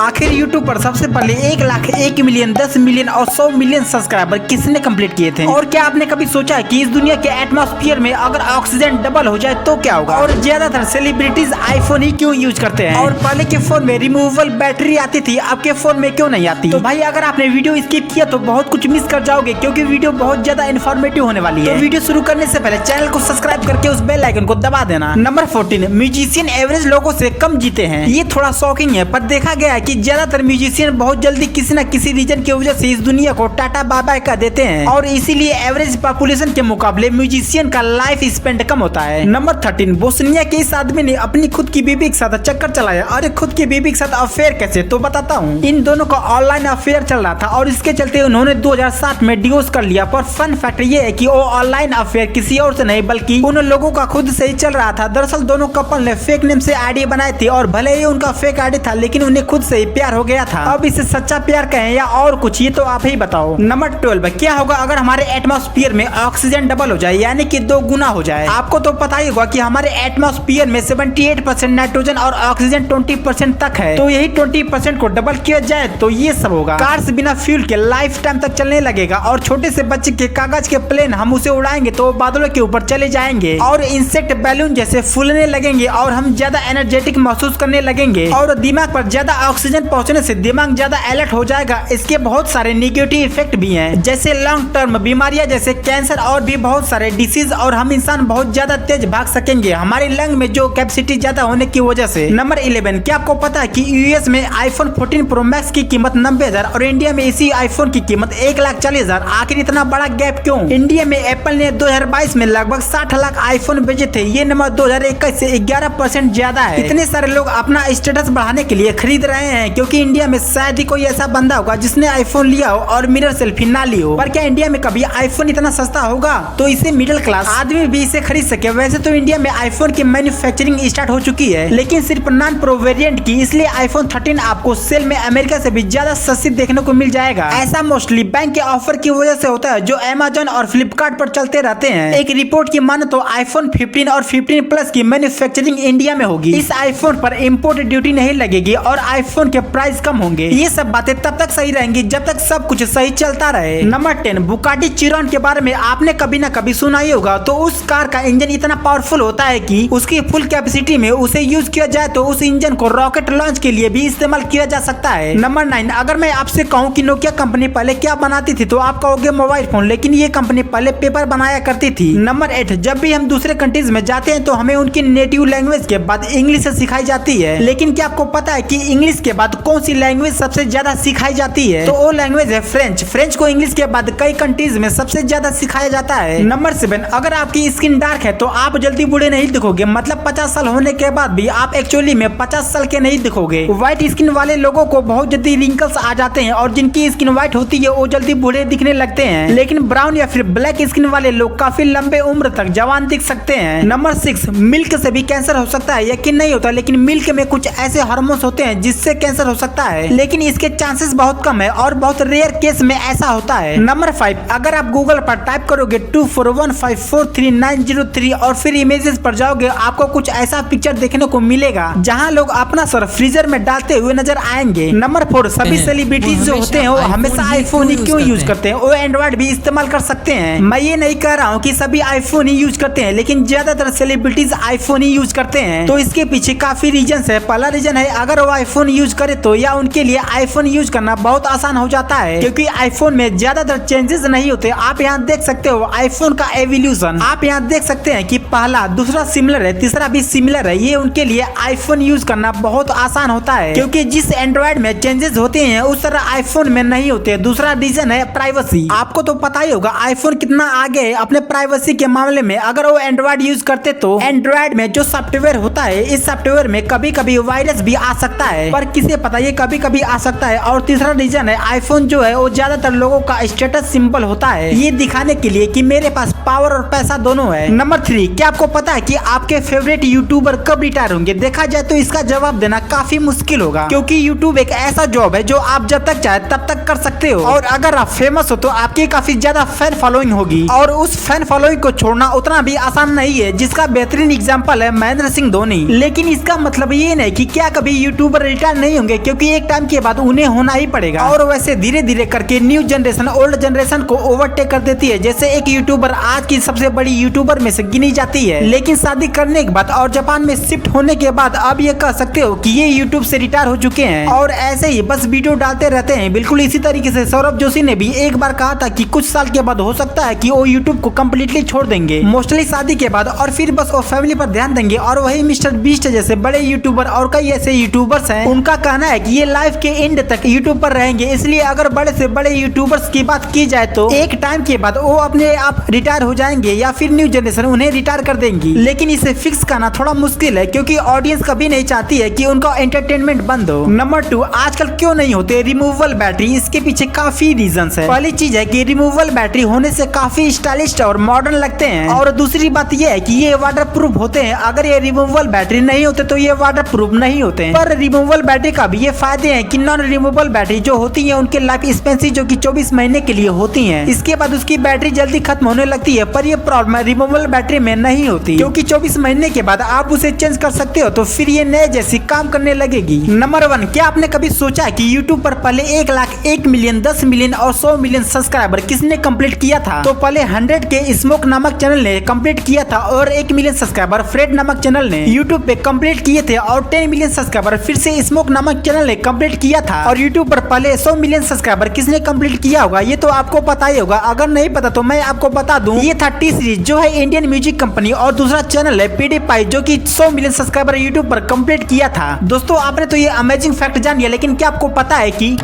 आखिर यूट्यूब पर सबसे पहले 1 लाख, 1 मिलियन, 10 मिलियन और 100 मिलियन सब्सक्राइबर किसने कंप्लीट किए थे? और क्या आपने कभी सोचा है कि इस दुनिया के एटमॉस्फेयर में अगर ऑक्सीजन डबल हो जाए तो क्या होगा? और ज्यादातर सेलिब्रिटीज आईफोन ही क्यों यूज करते हैं? और पहले के फोन में रिमूवेबल बैटरी आती थी, आपके फोन में क्यों नहीं आती? तो भाई अगर आपने वीडियो स्किप किया तो बहुत कुछ मिस कर जाओगे, क्योंकि वीडियो बहुत ज्यादा इन्फॉर्मेटिव होने वाली है। तो वीडियो शुरू करने से पहले चैनल को सब्सक्राइब करके उस बेल आइकन को दबा देना। नंबर 14, म्यूजिशियन एवरेज लोगों से कम जीते हैं। ये थोड़ा शॉकिंग है, पर देखा गया है कि ज्यादातर म्यूजिशियन बहुत जल्दी किसी न किसी रीजन की वजह से इस दुनिया को टाटा बाय बाय कर देते हैं, और इसीलिए एवरेज पॉपुलेशन के मुकाबले म्यूजिशियन का लाइफ स्पेंड कम होता है। नंबर 13, बोस्निया के इस आदमी ने अपनी खुद की बीबी के साथ चक्कर चलाया। अरे खुद की बीबी के साथ अफेयर कैसे? तो बताता हूँ। इन दोनों का ऑनलाइन अफेयर चल रहा था और इसके चलते उन्होंने 2007 में डिवोर्स कर लिया। पर फन फैक्ट ये है कि वो ऑनलाइन अफेयर किसी और से नहीं बल्कि उन लोगों का खुद से ही चल रहा था। दरअसल दोनों कपल ने फेक नेम से आईडी बनाई थी, और भले ही उनका फेक आईडी था लेकिन उन्हें खुद से ही प्यार हो गया था। अब इसे सच्चा प्यार कहें या और कुछ, ये तो आप ही बताओ। नंबर 12, क्या होगा अगर हमारे एटमॉस्फेयर में ऑक्सीजन डबल हो जाए, यानी कि 2 गुना हो जाए? आपको तो पता ही होगा कि हमारे एटमॉस्फेयर में 78% नाइट्रोजन और ऑक्सीजन 20% तक है। तो यही 20% को डबल किया जाए तो ये सब होगा। कार्स बिना फ्यूल के लाइफ टाइम तक चलने लगेगा, और छोटे से बच्चे के कागज के प्लेन हम उसे उड़ाएंगे तो बादलों के ऊपर चले जाएंगे, और इंसेक्ट बैलून जैसे फूलने लगेंगे और हम ज्यादा एनर्जेटिक महसूस करने लगेंगे, और दिमाग पर ज्यादा ऑक्सीजन पहुंचने से दिमाग ज्यादा अलर्ट हो जाएगा। इसके बहुत सारे नेगेटिव इफेक्ट भी हैं, जैसे लॉन्ग टर्म बीमारियां जैसे कैंसर और भी बहुत सारे डिसीज, और हम इंसान बहुत ज्यादा तेज भाग सकेंगे हमारे लंग में जो कैपेसिटी ज्यादा होने की वजह से। नंबर 11, क्या आपको पता है कि यूएस में आईफोन 14 प्रो मैक्स की कीमत 90,000 और इंडिया में इसी आईफोन की कीमत 1,40,000? आखिर इतना बड़ा गैप क्यों? इंडिया में एप्पल ने 2022 में लगभग 60 लाख आईफोन बेचे थे। ये नंबर 2021 से 11% ज्यादा है। इतने सारे लोग अपना स्टेटस बढ़ाने के लिए खरीद रहे हैं, क्योंकि इंडिया में शायद ही कोई ऐसा बंदा होगा जिसने आईफोन लिया हो और मिरर सेल्फी ना ली हो। पर क्या इंडिया में कभी आईफोन इतना सस्ता होगा तो इसे मिडिल क्लास आदमी भी इसे खरीद सके? वैसे तो इंडिया में आईफोन की मैन्युफैक्चरिंग स्टार्ट हो चुकी है, लेकिन सिर्फ नॉन प्रो वेरिएंट की, इसलिए आईफोन 13 आपको सेल में अमेरिका से भी ज्यादा सस्ती देखने को मिल जाएगा। ऐसा मोस्टली बैंक के ऑफर की वजह से होता है जो अमेजोन और फ्लिपकार्ट पर चलते रहते हैं। एक रिपोर्ट की माने तो आईफोन 15 और 15 प्लस की मैन्युफैक्चरिंग इंडिया में होगी। इस आईफोन पर इम्पोर्ट ड्यूटी नहीं लगेगी और आईफोन के प्राइस कम होंगे। ये सब बातें तब तक सही रहेंगी जब तक सब कुछ सही चलता रहे। नंबर 10, बुगाटी चिरॉन के बारे में आपने कभी ना कभी सुना ही होगा। तो उस कार का इंजन इतना पावरफुल होता है कि उसकी फुल कैपेसिटी में उसे यूज किया जाए तो उस इंजन को रॉकेट लॉन्च के लिए भी इस्तेमाल किया जा सकता है। नंबर 9, अगर मैं आपसे कहूँ कि नोकिया कंपनी पहले क्या बनाती थी तो आप कहोगे मोबाइल फोन, लेकिन ये कंपनी पहले पेपर बनाया करती थी। नंबर 8, जब भी हम दूसरे कंट्रीज में जाते हैं तो हमें उनकी नेटिव लैंग्वेज के बाद इंग्लिश सिखाई जाती है, लेकिन क्या आपको पता है कि इंग्लिश के बाद कौन सी लैंग्वेज सबसे ज्यादा सिखाई जाती है? तो वो लैंग्वेज है फ्रेंच। फ्रेंच को इंग्लिश के बाद कई कंट्रीज में सबसे ज्यादा सिखाया जाता है। नंबर 7, अगर आपकी स्किन डार्क है तो आप जल्दी बूढ़े नहीं दिखोगे, मतलब 50 साल होने के बाद भी आप एक्चुअली में 50 साल के नहीं दिखोगे। व्हाइट स्किन वाले लोगों को बहुत जल्दी रिंकल्स आ जाते हैं, और जिनकी स्किन व्हाइट होती है वो जल्दी बूढ़े दिखने लगते हैं, लेकिन ब्राउन या फिर ब्लैक स्किन वाले लोग काफी लंबे उम्र तक जवान दिख सकते हैं। नंबर 6, मिल्क से भी कैंसर हो सकता है। यकीन नहीं होता, लेकिन मिल्क में कुछ ऐसे हार्मोन्स होते हैं जिससे कैंसर हो सकता है, लेकिन इसके चांसेस बहुत कम है और बहुत रेयर केस में ऐसा होता है। नंबर 5, अगर आप गूगल पर टाइप करोगे 2415433903 और फिर इमेजेस पर जाओगे, आपको कुछ ऐसा पिक्चर देखने को मिलेगा जहां लोग अपना सर फ्रीजर में डालते हुए नजर आएंगे। नंबर 4, सभी सेलिब्रिटीज जो होते हैं वो हमेशा आईफोन ही क्यों यूज करते हैं? वो एंड्रॉइड भी इस्तेमाल कर सकते हैं। मैं ये नहीं कह रहा हूँ कि सभी आईफोन ही यूज करते हैं, लेकिन ज्यादातर सेलिब्रिटीज आईफोन ही यूज करते हैं। तो इसके पीछे काफी रीजन है। पहला रीजन है, अगर वो आईफोन यूज करे तो या उनके लिए आईफोन यूज करना बहुत आसान हो जाता है, क्योंकि आईफोन में ज्यादातर चेंजेस नहीं होते। आप यहाँ देख सकते हो आईफोन का एवोल्यूशन। आप यहाँ देख सकते हैं कि पहला दूसरा सिमिलर है, तीसरा भी सिमिलर है। ये उनके लिए आईफोन यूज करना बहुत आसान होता है, क्योंकि जिस एंड्रॉइड में चेंजेस होते हैं उस तरह आईफोन में नहीं होते। दूसरा रीजन है प्राइवेसी। आपको तो पता ही होगा आईफोन कितना आगे है अपने प्राइवेसी के मामले में। अगर वो एंड्रॉइड यूज करते तो एंड्रॉइड में जो सॉफ्टवेयर होता है, इस सॉफ्टवेयर में कभी कभी वायरस भी आ सकता है, पर किसे पता, ये कभी कभी आ सकता है। और तीसरा रीजन है, आईफोन जो है वो ज्यादातर लोगों का स्टेटस सिंबल होता है, ये दिखाने के लिए कि मेरे पास पावर और पैसा दोनों है। नंबर 3, क्या आपको पता है कि आपके फेवरेट यूट्यूबर कब रिटायर होंगे? देखा जाए तो इसका जवाब देना काफी मुश्किल होगा, क्योंकि यूट्यूब एक ऐसा जॉब है जो आप जब तक चाहे तब तक कर सकते हो, और अगर आप फेमस हो तो आपकी काफी ज्यादा फैन फॉलोइंग होगी, और उस फैन फॉलोइंग को छोड़ना उतना भी आसान नहीं है, जिसका बेहतरीन एग्जाम्पल है महेंद्र सिंह धोनी। लेकिन इसका मतलब ये नहीं कि क्या कभी यूट्यूबर रिटायर नहीं होंगे, क्योंकि एक टाइम के बाद उन्हें होना ही पड़ेगा। और वैसे धीरे धीरे करके न्यू जनरेशन ओल्ड जनरेशन को ओवरटेक कर देती है। जैसे एक यूट्यूबर आज की सबसे बड़ी यूट्यूबर में से गिनी जाती है, लेकिन शादी करने के बाद और जापान में शिफ्ट होने के बाद अब ये कह सकते हो कि ये यूट्यूब से रिटायर हो चुके हैं, और ऐसे ही बस वीडियो डालते रहते हैं। बिल्कुल इसी तरीके से सौरभ जोशी ने भी एक बार कहा था कि कुछ साल के बाद हो सकता है कि वो यूट्यूब को कम्प्लीटली छोड़ देंगे, मोस्टली शादी के बाद, और फिर बस वो फैमिली पर ध्यान देंगे। और वही मिस्टर बीस्ट जैसे बड़े यूट्यूबर और कई ऐसे यूट्यूबर्स हैं, उनका कहना है कि ये लाइफ के एंड तक यूट्यूब पर रहेंगे। इसलिए अगर बड़े से बड़े यूट्यूबर्स की बात की जाए तो एक टाइम के बाद वो अपने आप रिटायर हो जाएंगे, या फिर न्यू जनरेशन उन्हें रिटायर कर देंगी। लेकिन इसे फिक्स करना थोड़ा मुश्किल है, क्योंकि ऑडियंस कभी नहीं चाहती है कि उनका एंटरटेनमेंट बंद हो। नंबर 2, आजकल क्यों नहीं होते रिमूवेबल बैटरी? इसके पीछे काफी रीजंस है। पहली चीज है कि रिमूवेबल बैटरी होने से काफी स्टाइलिश और मॉडर्न लगते हैं, और दूसरी बात यह है कि ये वाटर प्रूफ होते हैं। अगर ये रिमूवेबल बैटरी नहीं होते तो ये वाटर प्रूफ नहीं होते हैं। पर रिमूवेबल बैटरी का भी ये फायदे हैं कि नॉन रिमूवेबल बैटरी जो होती है उनके लाइफ स्पेंसी जो कि 24 महीने के लिए होती है, इसके बाद उसकी बैटरी जल्दी खत्म होने लगती है। पर ये प्रॉब्लम रिमूवेबल बैटरी में नहीं होती, क्योंकि 24 महीने के बाद आप उसे चेंज कर सकते हो, तो फिर ये नए जैसी काम करने लगेगी। नंबर 1, क्या आपने कभी सोचा है कि यूट्यूब पर पहले 1 लाख, 1 मिलियन, 10 मिलियन और 100 मिलियन सब्सक्राइबर किसने कंप्लीट किया था? तो पहले 100 के स्मोक नामक चैनल ने कंप्लीट किया था, और 1 मिलियन सब्सक्राइबर फ्रेड नामक चैनल ने यूट्यूब पे कंप्लीट किए थे, और 10 मिलियन सब्सक्राइबर फिर से स्मोक नामक चैनल ने कंप्लीट किया था। और यूट्यूब पर पहले 100 मिलियन सब्सक्राइबर किसने कंप्लीट किया होगा? ये तो आपको पता ही होगा। अगर नहीं पता तो मैं आपको बता दूं, ये था टी सीरीज जो है इंडियन म्यूजिक कंपनी, और दूसरा चैनल है PewDiePie जो कि 100 मिलियन सब्सक्राइबर यूट्यूब पर कंप्लीट किया था। दोस्तों आपने तो ये अमेजिंग फैक्ट जान लिया, लेकिन क्या आपको पता है कि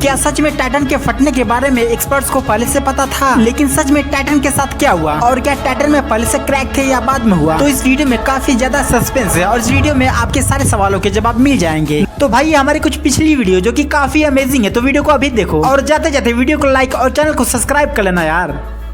क्या सच में टाइटन के फटने के बारे में एक्सपर्ट्स को पहले से पता था? लेकिन सच में टाइटन के साथ क्या हुआ, और क्या टाइटन में पहले से क्रैक थे या बाद में हुआ? तो इस वीडियो में काफी ज्यादा सस्पेंस है, और इस वीडियो में आपके सारे सवालों के जवाब मिल जाएंगे। तो भाई ये हमारी कुछ पिछली वीडियो जो कि काफी अमेजिंग है, तो वीडियो को अभी देखो, और जाते जाते वीडियो को लाइक और चैनल को सब्सक्राइब कर लेना यार।